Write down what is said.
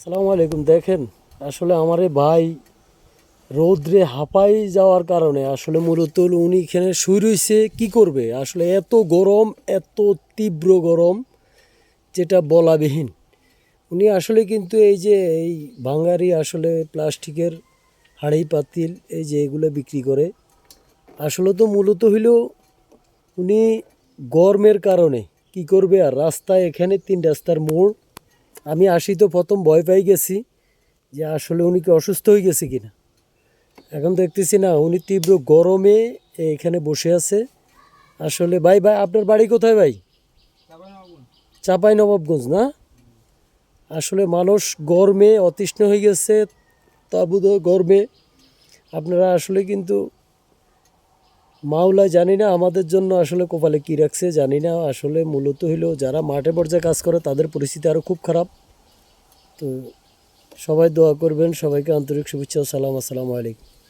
সালামু আলাইকুম। দেখেন, আসলে আমার এই ভাই রৌদ্রে হাঁপাই যাওয়ার কারণে আসলে মূলত উনি এখানে শুয়ে রয়েছে। কী করবে? আসলে এত গরম, এত তীব্র গরম যেটা বলাবিহীন। উনি আসলে কিন্তু এই যে এই ভাঙ্গারি আসলে প্লাস্টিকের হাঁড়ি পাতিল এই যে এগুলো বিক্রি করে, আসলে তো মূলত হইল উনি গরমের কারণে কি করবে। আর রাস্তায় এখানে 3 রাস্তার মোড়, আমি আসি তো প্রথম ভয় পাই গেছি যে আসলে উনি কি অসুস্থ হয়ে গেছে কিনা। এখন দেখতেছি না, উনি তীব্র গরমে এখানে বসে আছে। আসলে ভাই ভাই আপনার বাড়ি কোথায় ভাই? চাঁপাই নবাবগঞ্জ না? আসলে মানুষ গরমে অতিষ্ণ হয়ে গেছে, তাবুদ গরমে। আপনারা আসলে কিন্তু মাওলা জানি না আমাদের জন্য আসলে কপালে কী রাখছে জানি না। আসলে মূলত হইলো যারা মাঠে পর্যায়ে কাজ করে তাদের পরিস্থিতি আরও খুব খারাপ। তো সবাই দোয়া করবেন, সবাইকে আন্তরিক শুভেচ্ছা ও সালাম। আসসালামু আলাইকুম।